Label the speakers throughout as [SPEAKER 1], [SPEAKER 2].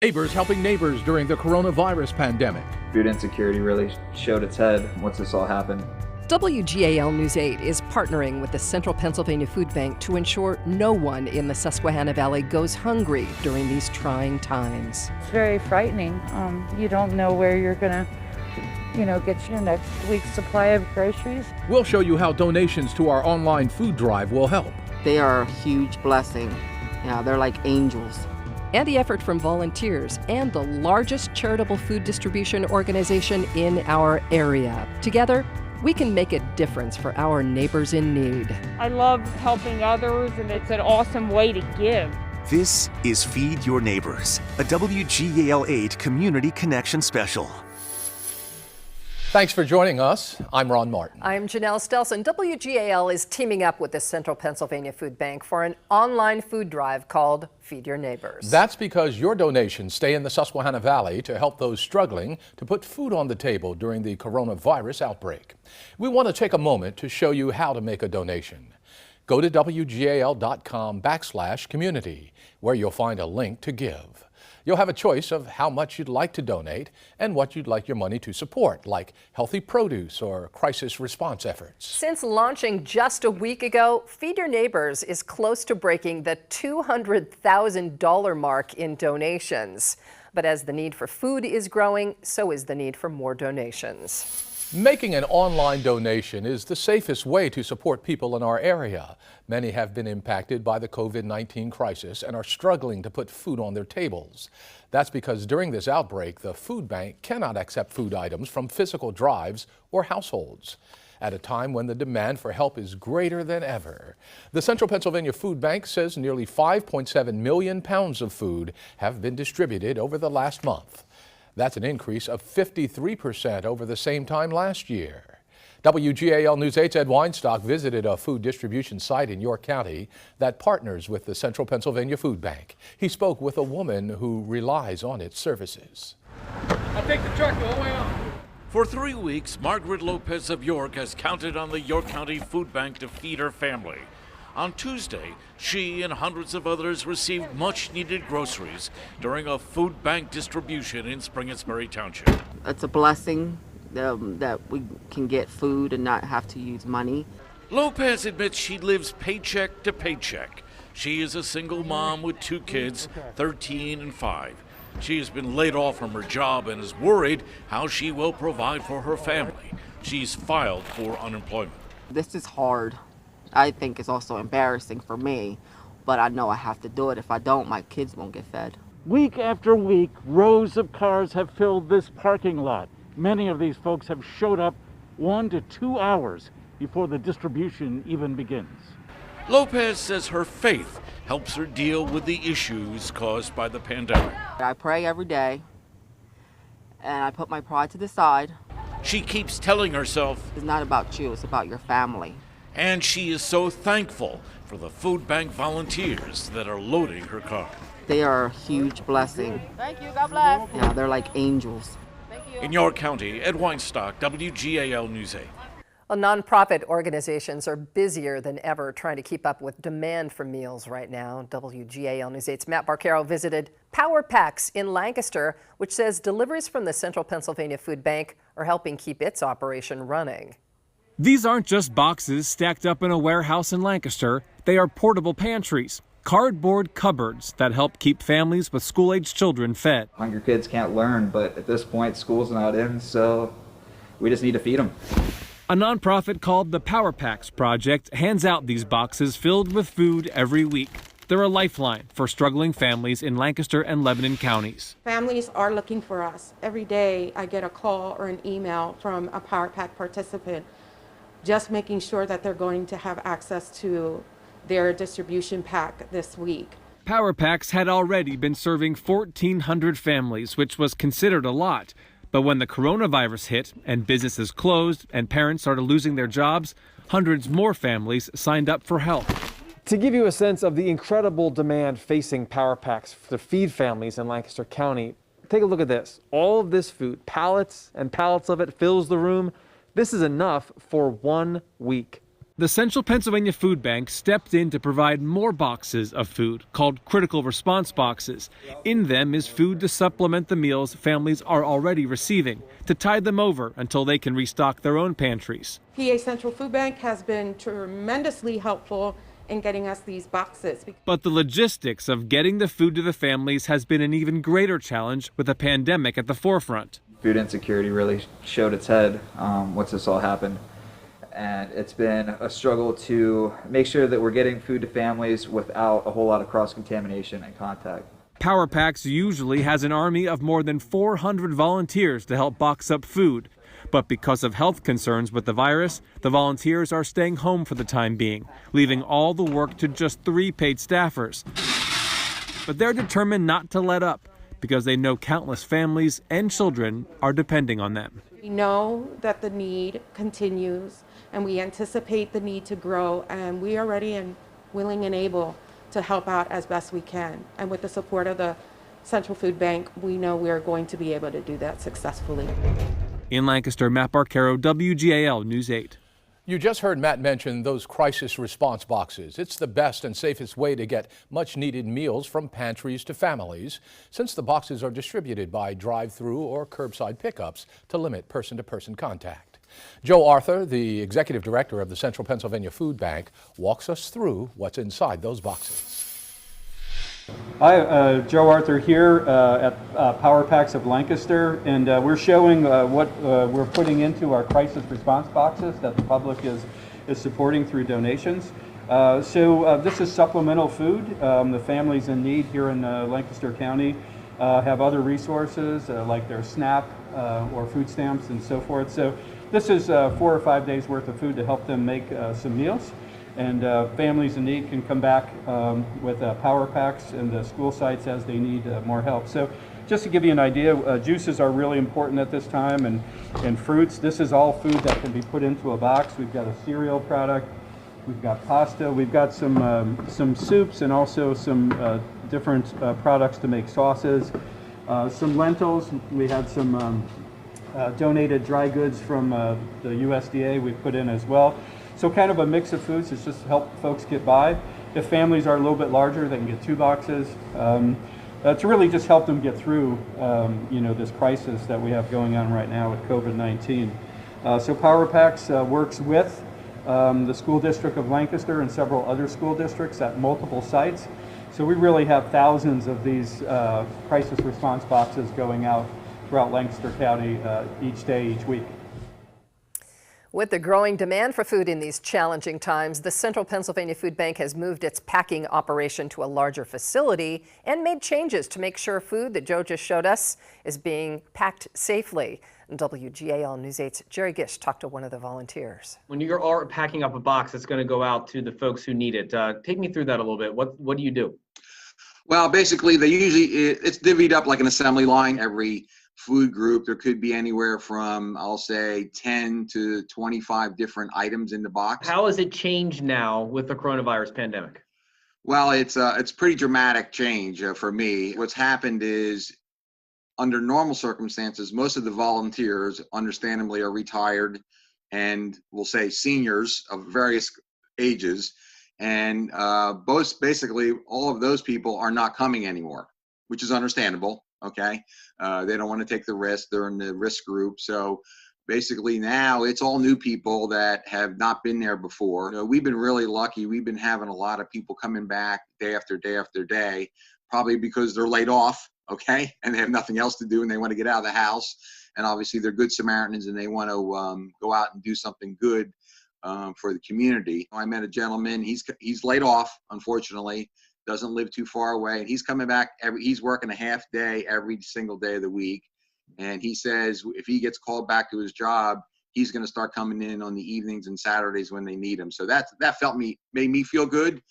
[SPEAKER 1] Neighbors helping neighbors during the coronavirus pandemic.
[SPEAKER 2] Food insecurity really showed its head once this all happened.
[SPEAKER 3] WGAL News 8 is partnering with the Central Pennsylvania Food Bank to ensure no one in the Susquehanna Valley goes hungry during these trying times.
[SPEAKER 4] It's very frightening. You don't know where you're going to, get your next week's supply of groceries.
[SPEAKER 1] We'll show you how donations to our online food drive will help.
[SPEAKER 5] They are a huge blessing. Yeah, they're like angels.
[SPEAKER 3] And the effort from volunteers and the largest charitable food distribution organization in our area. Together, we can make a difference for our neighbors in need.
[SPEAKER 6] I love helping others, and it's an awesome way to give.
[SPEAKER 7] This is Feed Your Neighbors, a WGAL 8 Community Connection special.
[SPEAKER 1] Thanks for joining us. I'm Ron Martin.
[SPEAKER 3] I'm Janelle Stelson. WGAL is teaming up with the Central Pennsylvania Food Bank for an online food drive called Feed Your Neighbors.
[SPEAKER 1] That's because your donations stay in the Susquehanna Valley to help those struggling to put food on the table during the coronavirus outbreak. We want to take a moment to show you how to make a donation. Go to WGAL.com/community, where you'll find a link to give. You'll have a choice of how much you'd like to donate and what you'd like your money to support, like healthy produce or crisis response efforts.
[SPEAKER 3] Since launching just a week ago, Feed Your Neighbors is close to breaking the $200,000 mark in donations. But as the need for food is growing, so is the need for more donations.
[SPEAKER 1] Making an online donation is the safest way to support people in our area. Many have been impacted by the COVID-19 crisis and are struggling to put food on their tables. That's because during this outbreak, the food bank cannot accept food items from physical drives or households. At a time when the demand for help is greater than ever, the Central Pennsylvania Food Bank says nearly 5.7 million pounds of food have been distributed over the last month. That's an increase of 53% over the same time last year. WGAL News 8's Ed Weinstock visited a food distribution site in York County that partners with the Central Pennsylvania Food Bank. He spoke with a woman who relies on its services.
[SPEAKER 8] I'll take the truck all the way on.
[SPEAKER 9] For 3 weeks, Margaret Lopez of York has counted on the York County Food Bank to feed her family. On Tuesday, she and hundreds of others received much-needed groceries during a food bank distribution in Springettsbury Township.
[SPEAKER 5] It's a blessing that we can get food and not have to use money.
[SPEAKER 9] Lopez admits she lives paycheck to paycheck. She is a single mom with 2 kids, 13 and 5. She has been laid off from her job and is worried how she will provide for her family. She's filed for unemployment.
[SPEAKER 5] This is hard. I think it's also embarrassing for me, but I know I have to do it. If I don't, my kids won't get fed.
[SPEAKER 8] Week after week, rows of cars have filled this parking lot. Many of these folks have showed up 1 to 2 hours before the distribution even begins.
[SPEAKER 9] Lopez says her faith helps her deal with the issues caused by the pandemic.
[SPEAKER 5] I pray every day, and I put my pride to the side.
[SPEAKER 9] She keeps telling herself,
[SPEAKER 5] it's not about you, it's about your family.
[SPEAKER 9] And she is so thankful for the food bank volunteers that are loading her car.
[SPEAKER 5] They are a huge blessing.
[SPEAKER 6] Thank you. God bless.
[SPEAKER 5] Yeah, they're like angels.
[SPEAKER 6] Thank you.
[SPEAKER 9] In York County, Ed Weinstock, WGAL News 8.
[SPEAKER 3] Well, nonprofit organizations are busier than ever trying to keep up with demand for meals right now. WGAL News 8's Matt Barcaro visited Power Packs in Lancaster, which says deliveries from the Central Pennsylvania Food Bank are helping keep its operation running.
[SPEAKER 10] These aren't just boxes stacked up in a warehouse in Lancaster. They are portable pantries, cardboard cupboards that help keep families with school-aged children fed.
[SPEAKER 2] Hungry kids can't learn, but at this point, school's not in, so we just need to feed them.
[SPEAKER 10] A nonprofit called the Power Packs Project hands out these boxes filled with food every week. They're a lifeline for struggling families in Lancaster and Lebanon counties.
[SPEAKER 11] Families are looking for us. Every day I get a call or an email from a Power Pack participant just making sure that they're going to have access to their distribution pack this week.
[SPEAKER 10] Power Packs had already been serving 1,400 families, which was considered a lot. But when the coronavirus hit and businesses closed and parents started losing their jobs, hundreds more families signed up for help.
[SPEAKER 12] To give you a sense of the incredible demand facing Power Packs to feed families in Lancaster County, take a look at this. All of this food, pallets and pallets of it, fills the room. This is enough for 1 week.
[SPEAKER 10] The Central Pennsylvania Food Bank stepped in to provide more boxes of food called critical response boxes. In them is food to supplement the meals families are already receiving, to tide them over until they can restock their own pantries.
[SPEAKER 11] PA Central Food Bank has been tremendously helpful in getting us these boxes.
[SPEAKER 10] But the logistics of getting the food to the families has been an even greater challenge with a pandemic at the forefront.
[SPEAKER 2] Food insecurity really showed its head once this all happened. And it's been a struggle to make sure that we're getting food to families without a whole lot of cross-contamination and contact.
[SPEAKER 10] Power Packs usually has an army of more than 400 volunteers to help box up food. But because of health concerns with the virus, the volunteers are staying home for the time being, leaving all the work to just 3 paid staffers. But they're determined not to let up because they know countless families and children are depending on them.
[SPEAKER 11] We know that the need continues, and we anticipate the need to grow, and we are ready and willing and able to help out as best we can. And with the support of the Central Food Bank, we know we are going to be able to do that successfully.
[SPEAKER 10] In Lancaster, Matt Barcaro, WGAL News 8.
[SPEAKER 1] You just heard Matt mention those crisis response boxes. It's the best and safest way to get much needed meals from pantries to families, since the boxes are distributed by drive-through or curbside pickups to limit person-to-person contact. Joe Arthur, the executive director of the Central Pennsylvania Food Bank, walks us through what's inside those boxes.
[SPEAKER 13] Hi, Joe Arthur here at Power Packs of Lancaster, and we're showing what we're putting into our crisis response boxes that the public is supporting through donations. So this is supplemental food. The families in need here in Lancaster County have other resources like their SNAP or food stamps and so forth. So this is 4 or 5 days worth of food to help them make some meals. And families in need can come back with Power Packs and the school sites as they need more help. So just to give you an idea, juices are really important at this time, and fruits. This is all food that can be put into a box. We've got a cereal product, we've got pasta, we've got some soups, and also some different products to make sauces. Some lentils. We had some donated dry goods from the USDA we put in as well. So kind of a mix of foods is just to help folks get by. If families are a little bit larger, they can get 2 boxes to really just help them get through this crisis that we have going on right now with COVID-19. So Power Packs works with the school district of Lancaster and several other school districts at multiple sites. So we really have thousands of these crisis response boxes going out throughout Lancaster County each day, each week.
[SPEAKER 3] With the growing demand for food in these challenging times, the Central Pennsylvania Food Bank has moved its packing operation to a larger facility and made changes to make sure food that Joe just showed us is being packed safely. WGAL News 8's Jerry Gish talked to one of the volunteers.
[SPEAKER 14] When you are packing up a box that's going to go out to the folks who need it, take me through that a little bit. What do you do?
[SPEAKER 15] Well, basically, it's divvied up like an assembly line. Every food group, there could be anywhere from, I'll say, 10 to 25 different items in the box.
[SPEAKER 14] How has it changed now with the coronavirus pandemic?
[SPEAKER 15] Well, it's pretty dramatic change for me. What's happened is, under normal circumstances, most of the volunteers, understandably, are retired and we'll say seniors of various ages. And basically, all of those people are not coming anymore, which is understandable. Okay, they don't want to take the risk. They're in the risk group. So basically now it's all new people that have not been there before. We've been really lucky. We've been having a lot of people coming back day after day after day, probably because they're laid off, okay, and they have nothing else to do and they want to get out of the house. And obviously they're good Samaritans and they want to go out and do something good for the community. I met a gentleman, he's laid off, unfortunately, doesn't live too far away, and he's coming back he's working a half day every single day of the week. And he says if he gets called back to his job, he's going to start coming in on the evenings and Saturdays when they need him. So that made me feel good.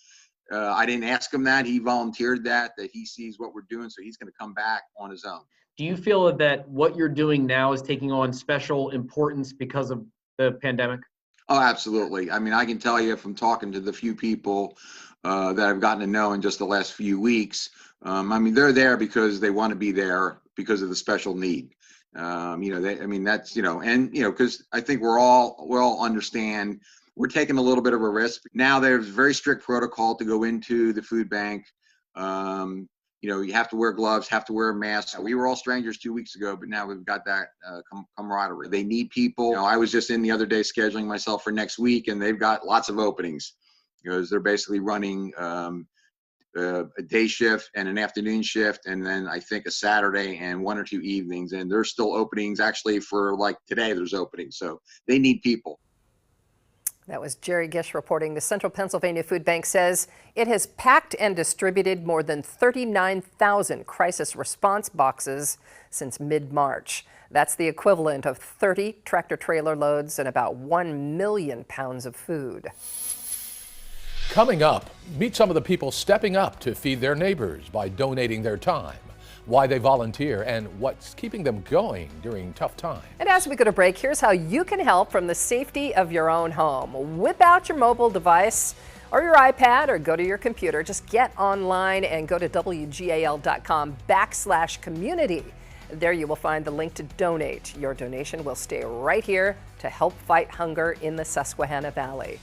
[SPEAKER 15] I didn't ask him that. He volunteered that he sees what we're doing, so he's going to come back on his own.
[SPEAKER 14] Do you feel that what you're doing now is taking on special importance because of the pandemic?
[SPEAKER 15] Oh, absolutely. I mean, I can tell you from talking to the few people that I've gotten to know in just the last few weeks, I mean, they're there because they want to be there because of the special need. That's, because I think we all understand we're taking a little bit of a risk. Now there's very strict protocol to go into the food bank. You have to wear gloves, have to wear a mask. We were all strangers 2 weeks ago, but now we've got that camaraderie. They need people. I was just in the other day scheduling myself for next week, and they've got lots of openings because they're basically running a day shift and an afternoon shift, and then I think a Saturday and 1 or 2 evenings. And there's still openings actually for like today. There's openings, so they need people.
[SPEAKER 3] That was Jerry Gish reporting. The Central Pennsylvania Food Bank says it has packed and distributed more than 39,000 crisis response boxes since mid-March. That's the equivalent of 30 tractor-trailer loads and about 1 million pounds of food.
[SPEAKER 1] Coming up, meet some of the people stepping up to feed their neighbors by donating their time, why they volunteer, and what's keeping them going during tough times.
[SPEAKER 3] And as we go to break, here's how you can help from the safety of your own home. Whip out your mobile device or your iPad or go to your computer. Just get online and go to WGAL.com/community. There you will find the link to donate. Your donation will stay right here to help fight hunger in the Susquehanna Valley.